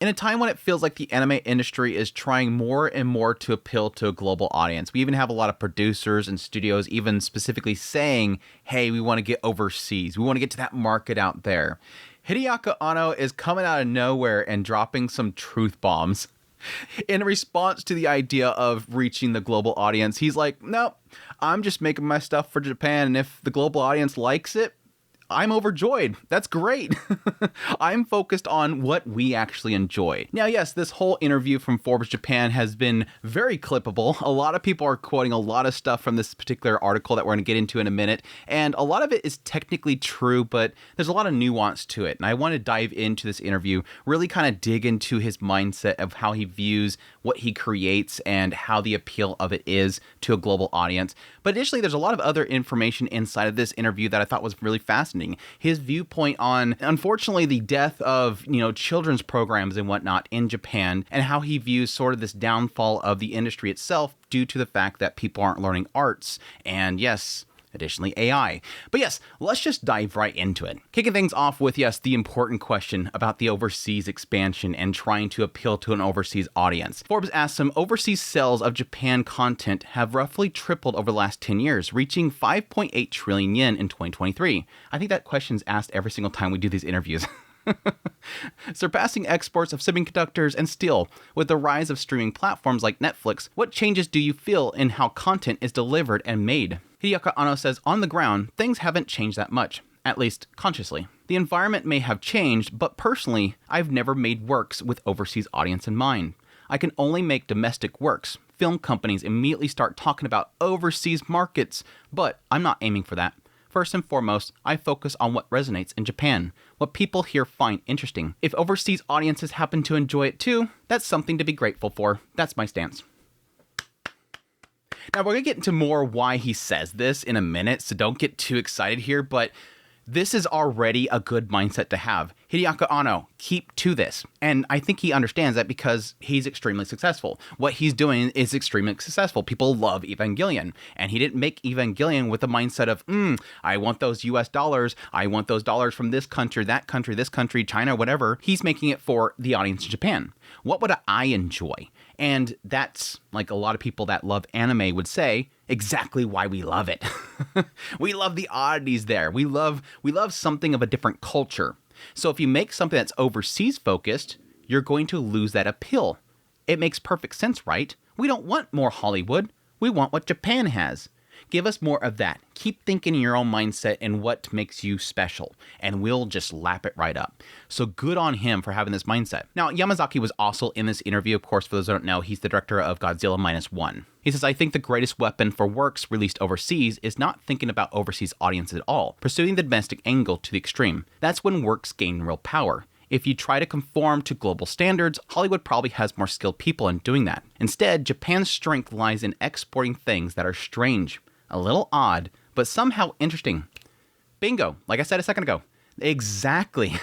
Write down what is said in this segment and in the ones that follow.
In a time when it feels like the anime industry is trying more and more to appeal to a global audience, we even have a lot of producers and studios even specifically saying, hey, we want to get overseas. We want to get to that market out there. Hideaki Anno is coming out of nowhere and dropping some truth bombs. In response to the idea of reaching the global audience, he's like, nope, I'm just making my stuff for Japan, and if the global audience likes it, I'm overjoyed. That's great. I'm focused on what we actually enjoy. Now, yes, this whole interview from Forbes Japan has been very clippable. A lot of people are quoting a lot of stuff from this particular article that we're going to get into in a minute, and a lot of it is technically true, but there's a lot of nuance to it. And I want to dive into this interview, really kind of dig into his mindset of how he views what he creates and how the appeal of it is to a global audience. But additionally, there's a lot of other information inside of this interview that I thought was really fascinating. His viewpoint on, unfortunately, the death of, children's programs and whatnot in Japan, and how he views sort of this downfall of the industry itself due to the fact that people aren't learning arts. And yes, additionally, AI. But yes, let's just dive right into it. Kicking things off with, yes, the important question about the overseas expansion and trying to appeal to an overseas audience. Forbes asks him, overseas sales of Japan content have roughly tripled over the last 10 years, reaching 5.8 trillion yen in 2023. I think that question's asked every single time we do these interviews. Surpassing exports of semiconductors and steel. With the rise of streaming platforms like Netflix, what changes do you feel in how content is delivered and made? Hideaki Anno says, on the ground, things haven't changed that much, at least consciously. The environment may have changed, but personally, I've never made works with overseas audience in mind. I can only make domestic works. Film companies immediately start talking about overseas markets, but I'm not aiming for that. First and foremost, I focus on what resonates in Japan, what people here find interesting. If overseas audiences happen to enjoy it too, that's something to be grateful for. That's my stance. Now, we're going to get into more why he says this in a minute, so don't get too excited here, but this is already a good mindset to have. Hideaki Anno, keep to this. And I think he understands that because he's extremely successful. What he's doing is extremely successful. People love Evangelion. And he didn't make Evangelion with the mindset of, I want those US dollars. I want those dollars from this country, this country, China, whatever. He's making it for the audience in Japan. What would I enjoy? And that's, like a lot of people that love anime would say, exactly why we love it. We love the oddities there. We love something of a different culture. So if you make something that's overseas focused, you're going to lose that appeal. It makes perfect sense, right? We don't want more Hollywood. We want what Japan has. Give us more of that. Keep thinking in your own mindset and what makes you special, and we'll just lap it right up. So good on him for having this mindset. Now, Yamazaki was also in this interview. Of course, for those who don't know, he's the director of Godzilla -1. He says, I think the greatest weapon for works released overseas is not thinking about overseas audiences at all, pursuing the domestic angle to the extreme. That's when works gain real power. If you try to conform to global standards, Hollywood probably has more skilled people in doing that. Instead, Japan's strength lies in exporting things that are strange, a little odd, but somehow interesting. Bingo, like I said a second ago. Exactly.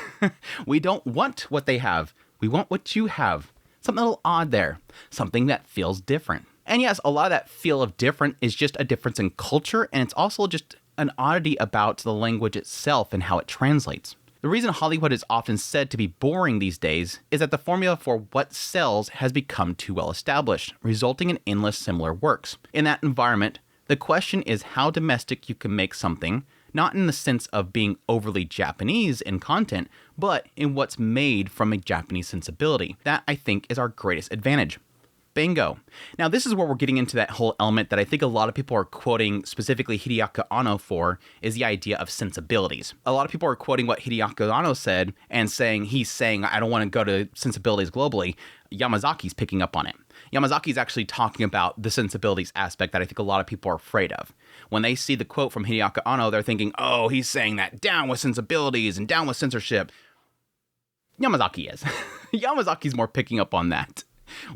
We don't want what they have. We want what you have. Something a little odd there. Something that feels different. And yes, a lot of that feel of different is just a difference in culture, and it's also just an oddity about the language itself and how it translates. The reason Hollywood is often said to be boring these days is that the formula for what sells has become too well established, resulting in endless similar works. In that environment, the question is how domestic you can make something, not in the sense of being overly Japanese in content, but in what's made from a Japanese sensibility. That, I think, is our greatest advantage. Bingo. Now, this is where we're getting into that whole element that I think a lot of people are quoting specifically Hideaki Anno for, is the idea of sensibilities. A lot of people are quoting what Hideaki Anno said and he's saying, I don't want to go to sensibilities globally. Yamazaki's picking up on it. Yamazaki's actually talking about the sensibilities aspect that I think a lot of people are afraid of. When they see the quote from Hideaki Anno, they're thinking, oh, he's saying that down with sensibilities and down with censorship. Yamazaki is. Yamazaki's more picking up on that.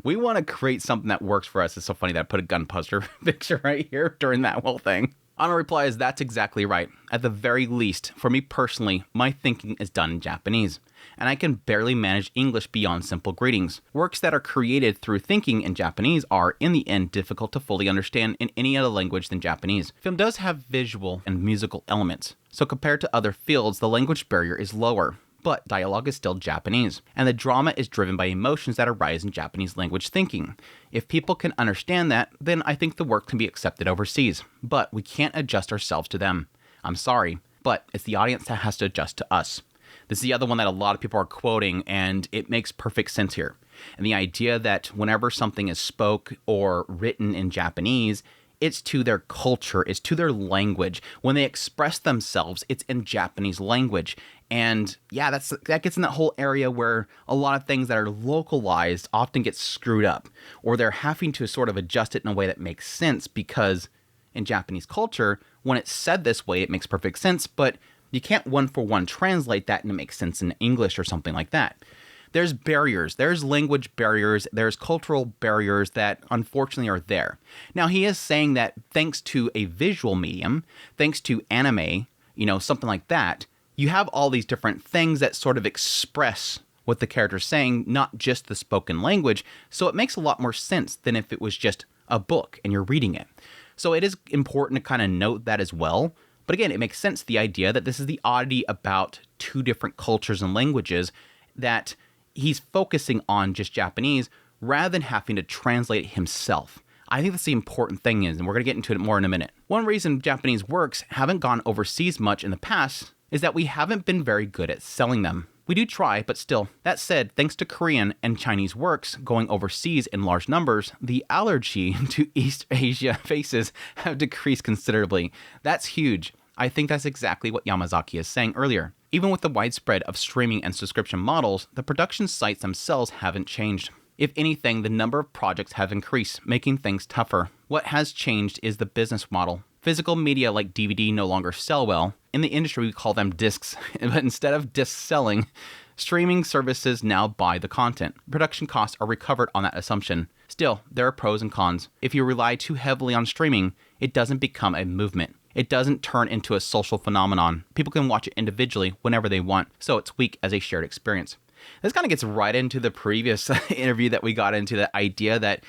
We want to create something that works for us. It's so funny that I put a gun poster picture right here during that whole thing. Anno replies, that's exactly right. At the very least, for me personally, my thinking is done in Japanese, and I can barely manage English beyond simple greetings. Works that are created through thinking in Japanese are, in the end, difficult to fully understand in any other language than Japanese. Film does have visual and musical elements, so compared to other fields, the language barrier is lower. but dialogue is still Japanese, and the drama is driven by emotions that arise in Japanese language thinking. If people can understand that, then I think the work can be accepted overseas, but we can't adjust ourselves to them. I'm sorry, but it's the audience that has to adjust to us. This is the other one that a lot of people are quoting, and it makes perfect sense here. And the idea that whenever something is spoke or written in Japanese, it's to their culture, it's to their language. When they express themselves, it's in Japanese language. And yeah, that gets in that whole area where a lot of things that are localized often get screwed up, or they're having to sort of adjust it in a way that makes sense, because in Japanese culture, when it's said this way, it makes perfect sense, but you can't one-for-one translate that and it makes sense in English or something like that. There's barriers, there's language barriers, there's cultural barriers that unfortunately are there. Now, he is saying that thanks to a visual medium, thanks to anime, something like that, you have all these different things that sort of express what the character's saying, not just the spoken language, so it makes a lot more sense than if it was just a book and you're reading it. So it is important to kind of note that as well. But again, it makes sense, the idea that this is the oddity about two different cultures and languages, that he's focusing on just Japanese rather than having to translate it himself. I think that's the important thing is, and we're going to get into it more in a minute. One reason Japanese works haven't gone overseas much in the past is that we haven't been very good at selling them. We do try, but still. That said, thanks to Korean and Chinese works going overseas in large numbers, the allergy to East Asia faces have decreased considerably. That's huge. I think that's exactly what Yamazaki is saying earlier. Even with the widespread of streaming and subscription models, the production sites themselves haven't changed. If anything, the number of projects have increased, making things tougher. What has changed is the business model. Physical media like DVD no longer sell well. In the industry, we call them discs, but instead of disc selling, streaming services now buy the content. Production costs are recovered on that assumption. Still, there are pros and cons. If you rely too heavily on streaming, it doesn't become a movement. It doesn't turn into a social phenomenon. People can watch it individually whenever they want, so it's weak as a shared experience. This kind of gets right into the previous interview that we got into, the idea that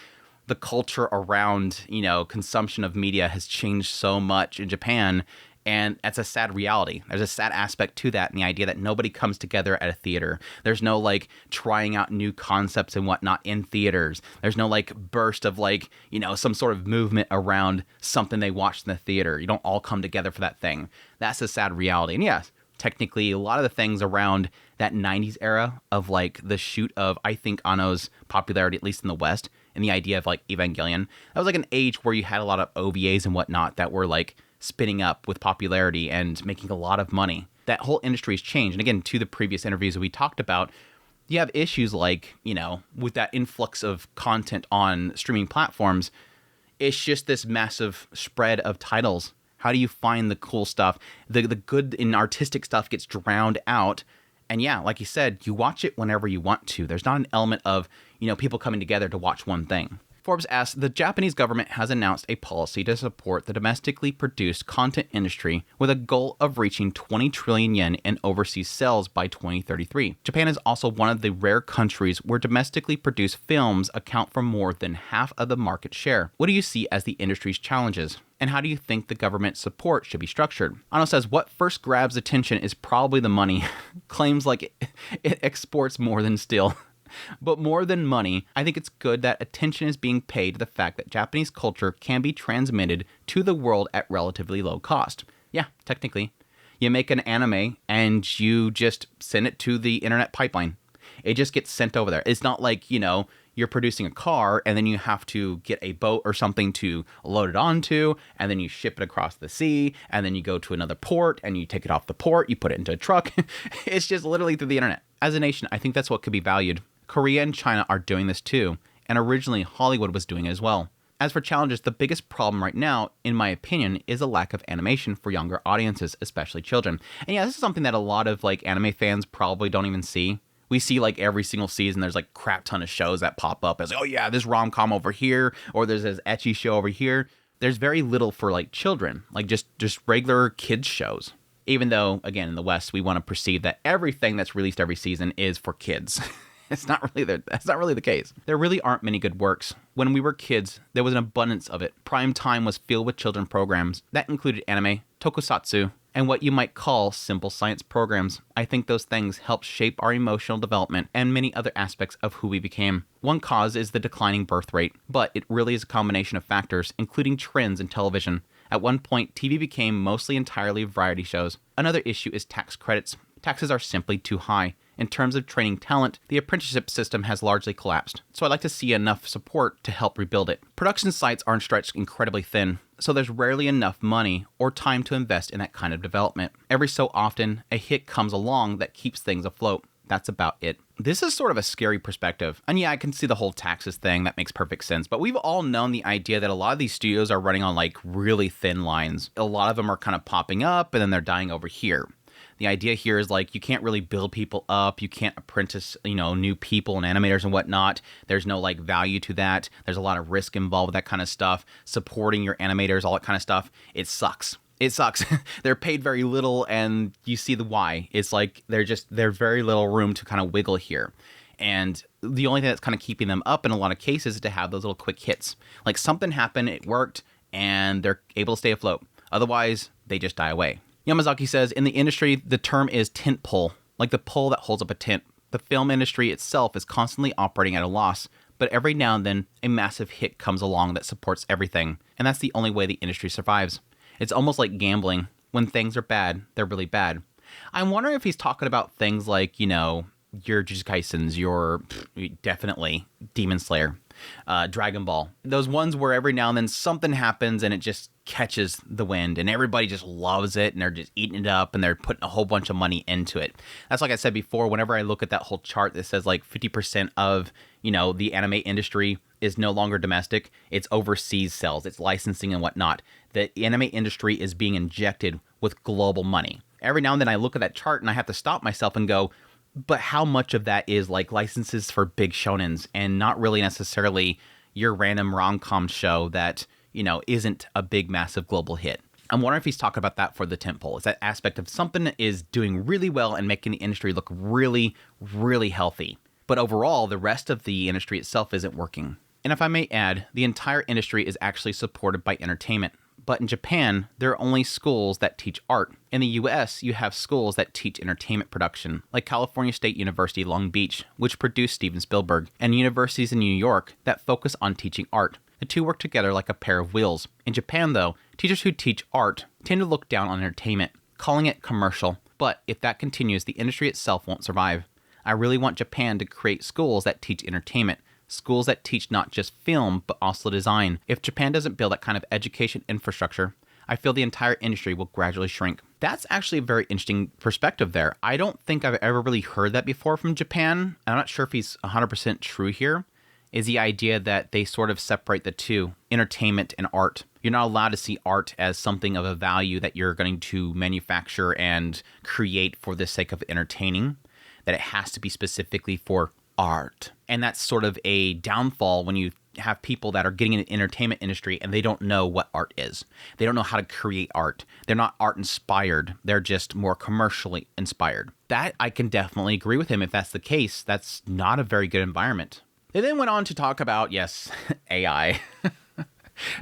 the culture around, consumption of media has changed so much in Japan, and that's a sad reality. There's a sad aspect to that, and the idea that nobody comes together at a theater. There's no trying out new concepts and whatnot in theaters. There's no burst of some sort of movement around something they watched in the theater. You don't all come together for that thing. That's a sad reality. And yes, technically a lot of the things around that 90s era of the shoot of, I think, Anno's popularity, at least in the West, and the idea of Evangelion, that was an age where you had a lot of OVAs and whatnot that were spinning up with popularity and making a lot of money. That whole industry's changed. And again, to the previous interviews that we talked about, you have issues with that influx of content on streaming platforms. It's just this massive spread of titles. How do you find the cool stuff? The good and artistic stuff gets drowned out. And yeah, like you said, you watch it whenever you want to. There's not an element of, people coming together to watch one thing. Forbes asks, the Japanese government has announced a policy to support the domestically produced content industry with a goal of reaching 20 trillion yen in overseas sales by 2033. Japan is also one of the rare countries where domestically produced films account for more than half of the market share. What do you see as the industry's challenges? And how do you think the government support should be structured? Anno says, what first grabs attention is probably the money. Claims it exports more than steel. But more than money, I think it's good that attention is being paid to the fact that Japanese culture can be transmitted to the world at relatively low cost. Yeah, technically. You make an anime and you just send it to the internet pipeline. It just gets sent over there. It's not you're producing a car and then you have to get a boat or something to load it onto, and then you ship it across the sea, and then you go to another port and you take it off the port, you put it into a truck. It's just literally through the internet. As a nation, I think that's what could be valued. Korea and China are doing this too, and originally Hollywood was doing it as well. As for challenges, the biggest problem right now, in my opinion, is a lack of animation for younger audiences, especially children. And yeah, this is something that a lot of anime fans probably don't even see. We see every single season, there's crap ton of shows that pop up as, oh yeah, this rom-com over here, or there's this ecchi show over here. There's very little for children, just regular kids shows. Even though, again, in the West, we want to perceive that everything that's released every season is for kids. That's not really the case. There really aren't many good works. When we were kids, there was an abundance of it. Prime time was filled with children programs. That included anime, tokusatsu, and what you might call simple science programs. I think those things help shape our emotional development and many other aspects of who we became. One cause is the declining birth rate, but it really is a combination of factors, including trends in television. At one point, TV became mostly entirely variety shows. Another issue is tax credits. Taxes are simply too high. In terms of training talent, the apprenticeship system has largely collapsed, so I'd like to see enough support to help rebuild it. Production sites aren't stretched incredibly thin, so there's rarely enough money or time to invest in that kind of development. Every so often, a hit comes along that keeps things afloat. That's about it. This is sort of a scary perspective. And yeah, I can see the whole taxes thing. That makes perfect sense. But we've all known the idea that a lot of these studios are running on like really thin lines. A lot of them are kind of popping up and then they're dying over here. The idea here is like you can't really build people up. You can't apprentice, new people and animators and whatnot. There's no like value to that. There's a lot of risk involved with that kind of stuff. Supporting your animators, all that kind of stuff. It sucks. It sucks. They're paid very little, and you see the why. It's like there's very little room to kind of wiggle here. And the only thing that's kind of keeping them up in a lot of cases is to have those little quick hits. Like something happened, it worked, and they're able to stay afloat. Otherwise, they just die away. Yamazaki says, in the industry, the term is tent pole, like the pole that holds up a tent. The film industry itself is constantly operating at a loss, but every now and then, a massive hit comes along that supports everything, and that's the only way the industry survives. It's almost like gambling. When things are bad, they're really bad. I'm wondering if he's talking about things like, your Jujutsu Kaisens, your definitely Demon Slayer, Dragon Ball. Those ones where every now and then something happens and it just catches the wind and everybody just loves it and they're just eating it up and they're putting a whole bunch of money into it. That's like I said before, whenever I look at that whole chart that says like 50% of, the anime industry is no longer domestic, it's overseas sales, it's licensing and whatnot. The anime industry is being injected with global money. Every now and then I look at that chart and I have to stop myself and go, but how much of that is like licenses for big shonens and not really necessarily your random rom-com show that, isn't a big, massive global hit? I'm wondering if he's talking about that for the tentpole. It's that aspect of something that is doing really well and making the industry look really, really healthy. But overall, the rest of the industry itself isn't working. And if I may add, the entire industry is actually supported by entertainment. But in Japan, there are only schools that teach art. In the US, you have schools that teach entertainment production, like California State University Long Beach, which produced Steven Spielberg, and universities in New York that focus on teaching art. The two work together like a pair of wheels. In Japan, though, teachers who teach art tend to look down on entertainment, calling it commercial. But if that continues, the industry itself won't survive. I really want Japan to create schools that teach entertainment, schools that teach not just film, but also design. If Japan doesn't build that kind of education infrastructure, I feel the entire industry will gradually shrink. That's actually a very interesting perspective there. I don't think I've ever really heard that before from Japan. I'm not sure if he's 100% true here, is the idea that they sort of separate the two, entertainment and art. You're not allowed to see art as something of a value that you're going to manufacture and create for the sake of entertaining, that it has to be specifically for art. And that's sort of a downfall when you have people that are getting in the entertainment industry and they don't know what art is. They don't know how to create art. They're not art inspired. They're just more commercially inspired. That I can definitely agree with him. If that's the case, that's not a very good environment. They then went on to talk about, yes, AI.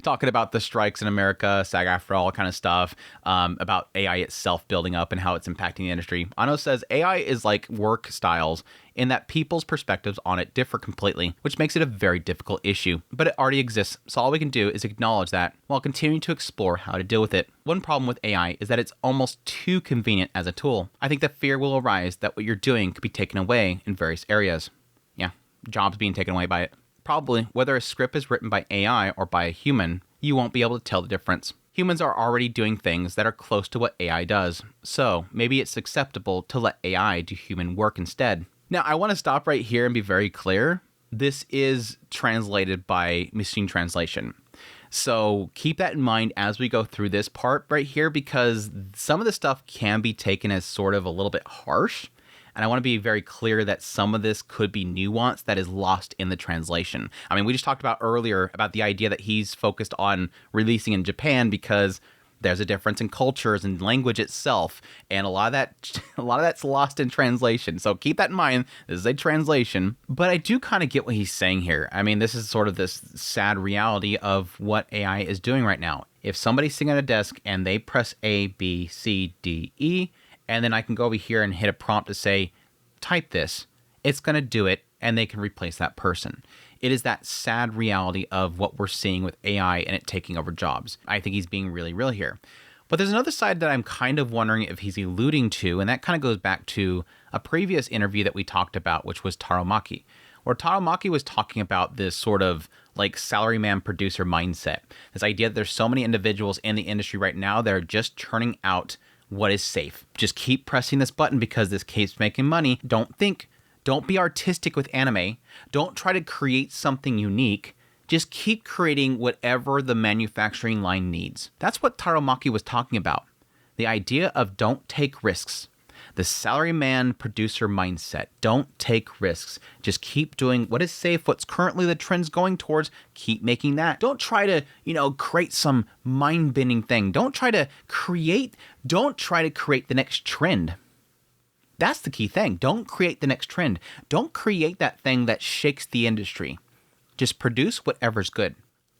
Talking about the strikes in America, SAG-AFTRA, all kind of stuff, about AI itself building up and how it's impacting the industry. Anno says AI is like work styles in that people's perspectives on it differ completely, which makes it a very difficult issue. But it already exists, so all we can do is acknowledge that while continuing to explore how to deal with it. One problem with AI is that it's almost too convenient as a tool. I think the fear will arise that what you're doing could be taken away in various areas. Yeah, jobs being taken away by it. Probably, whether a script is written by AI or by a human, you won't be able to tell the difference. Humans are already doing things that are close to what AI does, so maybe it's acceptable to let AI do human work instead. Now, I want to stop right here and be very clear. This is translated by machine translation. So keep that in mind as we go through this part right here, because some of the stuff can be taken as sort of a little bit harsh. And I want to be very clear that some of this could be nuance that is lost in the translation. I mean, we just talked about earlier about the idea that he's focused on releasing in Japan because there's a difference in cultures and language itself. And a lot of that's lost in translation. So keep that in mind. This is a translation. But I do kind of get what he's saying here. I mean, this is sort of this sad reality of what AI is doing right now. if somebody's sitting at a desk and they press A, B, C, D, E, and then I can go over here and hit a prompt to say, type this, it's going to do it, and they can replace that person. It is that sad reality of what we're seeing with AI and it taking over jobs. I think he's being really real here. But there's another side that I'm kind of wondering if he's alluding to, and that kind of goes back to a previous interview that we talked about, which was Taro Maki, where Taro Maki was talking about this sort of like salaryman producer mindset. This idea that there's so many individuals in the industry right now that are just churning out what is safe. Just keep pressing this button because this keeps making money. Don't think. Don't be artistic with anime. Don't try to create something unique. Just keep creating whatever the manufacturing line needs. That's what Taro Maki was talking about. The idea of don't take risks. The salaryman producer mindset. Don't take risks. Just keep doing what is safe, what's currently the trends going towards. Keep making that. Don't try to, create some mind-bending thing. Don't try to create the next trend. That's the key thing. Don't create the next trend. Don't create that thing that shakes the industry. Just produce whatever's good.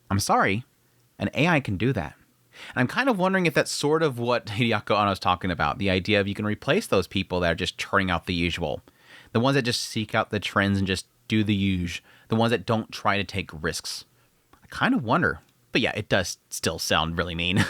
I'm sorry, an AI can do that. And I'm kind of wondering if that's sort of what Hideaki Anno is talking about. The idea of you can replace those people that are just churning out the usual. The ones that just seek out the trends and just do the usual. The ones that don't try to take risks. I kind of wonder. But yeah, it does still sound really mean.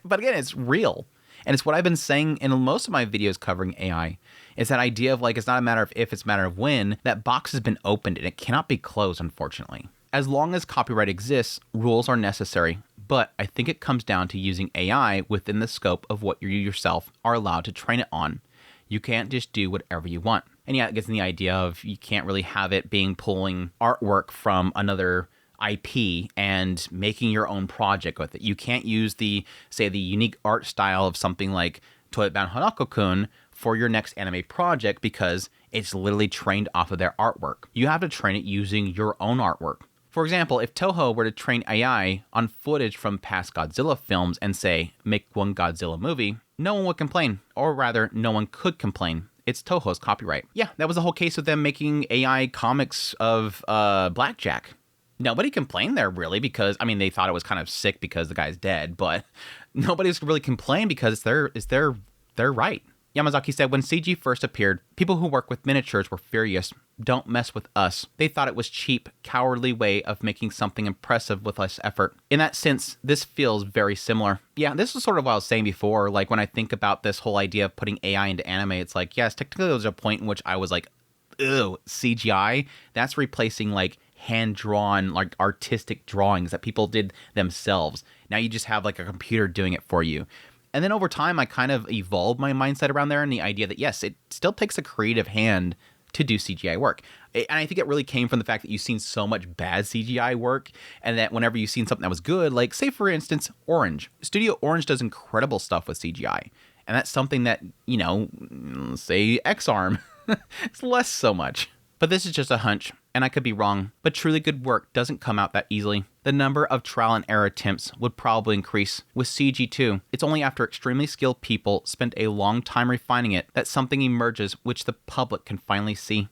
But again, it's real. And it's what I've been saying in most of my videos covering AI. It's that idea of it's not a matter of if, it's a matter of when. That box has been opened and it cannot be closed, unfortunately. As long as copyright exists, rules are necessary. But I think it comes down to using AI within the scope of what you yourself are allowed to train it on. You can't just do whatever you want. And yeah, it gets in the idea of you can't really have it being pulling artwork from another IP and making your own project with it. You can't use the unique art style of something like Toilet Bound Hanako-kun for your next anime project because it's literally trained off of their artwork. You have to train it using your own artwork. For example, if Toho were to train AI on footage from past Godzilla films and say, make one Godzilla movie, no one would complain. Or rather, no one could complain. It's Toho's copyright. Yeah, that was the whole case with them making AI comics of Blackjack. Nobody complained there, really, because, they thought it was kind of sick because the guy's dead, but nobody's really complained because it's their right. Yamazaki said, when CG first appeared, people who work with miniatures were furious. Don't mess with us. They thought it was cheap, cowardly way of making something impressive with less effort. In that sense, this feels very similar. Yeah, this is sort of what I was saying before. Like, when I think about this whole idea of putting AI into anime, it's like, yes, technically there was a point in which I was like, ew, CGI? That's replacing, hand-drawn, artistic drawings that people did themselves. Now you just have, a computer doing it for you. And then over time, I kind of evolved my mindset around there and the idea that, yes, it still takes a creative hand to do CGI work. And I think it really came from the fact that you've seen so much bad CGI work and that whenever you've seen something that was good, say, for instance, Orange. Studio Orange does incredible stuff with CGI. And that's something that, say, X-Arm, it's less so much. But this is just a hunch, and I could be wrong. But truly good work doesn't come out that easily. The number of trial and error attempts would probably increase. With CG too, it's only after extremely skilled people spend a long time refining it that something emerges which the public can finally see.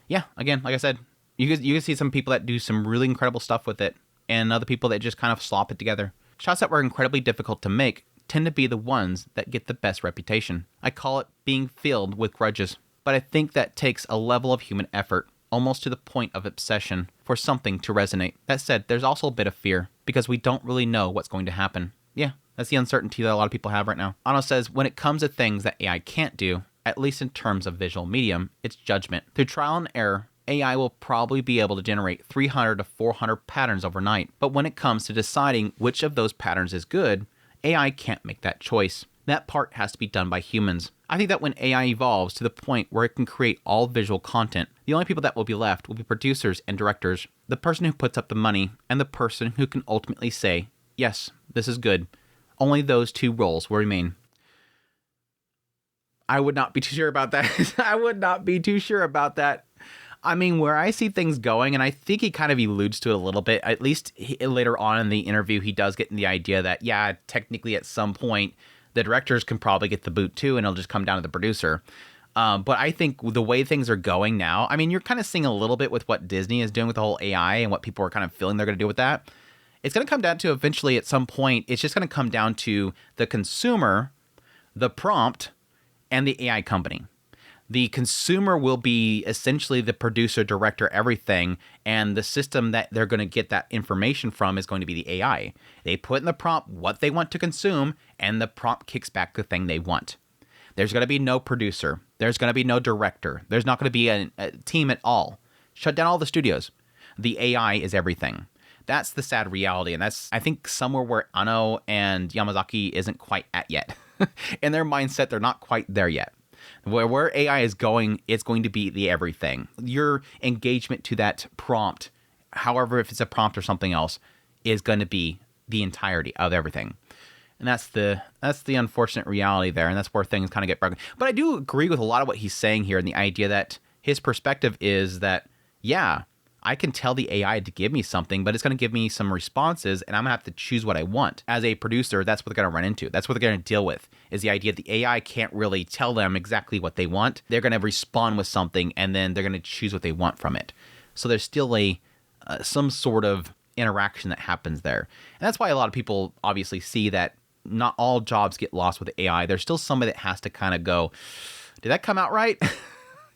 Yeah, again, like I said, you can see some people that do some really incredible stuff with it, and other people that just kind of slop it together. Shots that were incredibly difficult to make tend to be the ones that get the best reputation. I call it being filled with grudges. But I think that takes a level of human effort, almost to the point of obsession, for something to resonate. That said, there's also a bit of fear, because we don't really know what's going to happen. Yeah, that's the uncertainty that a lot of people have right now. Anno says, when it comes to things that AI can't do, at least in terms of visual medium, it's judgment. Through trial and error, AI will probably be able to generate 300 to 400 patterns overnight. But when it comes to deciding which of those patterns is good, AI can't make that choice. That part has to be done by humans. I think that when AI evolves to the point where it can create all visual content, the only people that will be left will be producers and directors, the person who puts up the money, and the person who can ultimately say, yes, this is good. Only those two roles will remain. I would not be too sure about that. I would not be too sure about that. Where I see things going, and I think he kind of alludes to it a little bit, at least later on in the interview, he does get in the idea that, yeah, technically at some point, the directors can probably get the boot too, and it'll just come down to the producer. But I think the way things are going now, you're kind of seeing a little bit with what Disney is doing with the whole AI and what people are kind of feeling they're going to do with that. it's going to come down to eventually at some point, it's just going to come down to the consumer, the prompt, and the AI company. The consumer will be essentially the producer, director, everything, and the system that they're going to get that information from is going to be the AI. They put in the prompt what they want to consume, and the prompt kicks back the thing they want. There's going to be no producer. There's going to be no director. There's not going to be a team at all. Shut down all the studios. The AI is everything. That's the sad reality, and that's, I think, somewhere where Anno and Yamazaki isn't quite at yet. In their mindset, they're not quite there yet. Where AI is going, it's going to be the everything. Your engagement to that prompt, however, if it's a prompt or something else, is going to be the entirety of everything. And that's the unfortunate reality there, and that's where things kind of get broken. But I do agree with a lot of what he's saying here, and the idea that his perspective is that, yeah, I can tell the AI to give me something, but it's going to give me some responses, and I'm going to have to choose what I want. As a producer, that's what they're going to run into. That's what they're going to deal with, is the idea that the AI can't really tell them exactly what they want. They're going to respond with something, and then they're going to choose what they want from it. So there's still some sort of interaction that happens there. And that's why a lot of people obviously see that not all jobs get lost with AI. There's still somebody that has to kind of go, did that come out right?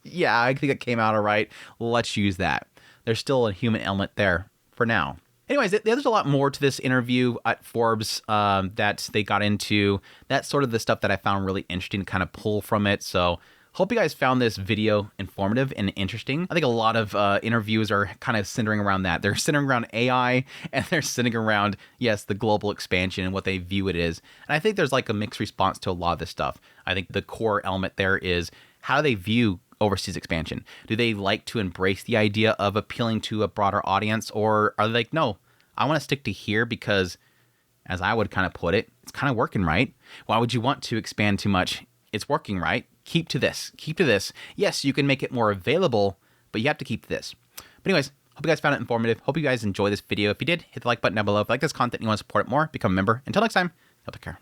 Yeah, I think it came out all right. Let's use that. There's still a human element there for now. Anyways, there's a lot more to this interview at Forbes that they got into. That's sort of the stuff that I found really interesting to kind of pull from it. So hope you guys found this video informative and interesting. I think a lot of interviews are kind of centering around that. They're centering around AI, and they're centering around, yes, the global expansion and what they view it is. And I think there's like a mixed response to a lot of this stuff. I think the core element there is, how do they view overseas expansion? Do they like to embrace the idea of appealing to a broader audience, or are they like, no, I want to stick to here because, as I would kind of put it, it's kind of working right. Why would you want to expand too much? It's working right. Keep to this. Keep to this. Yes, you can make it more available, but you have to keep to this. But anyways, hope you guys found it informative. Hope you guys enjoyed this video. If you did, hit the like button down below. If you like this content and you want to support it more, become a member. Until next time, y'all take care.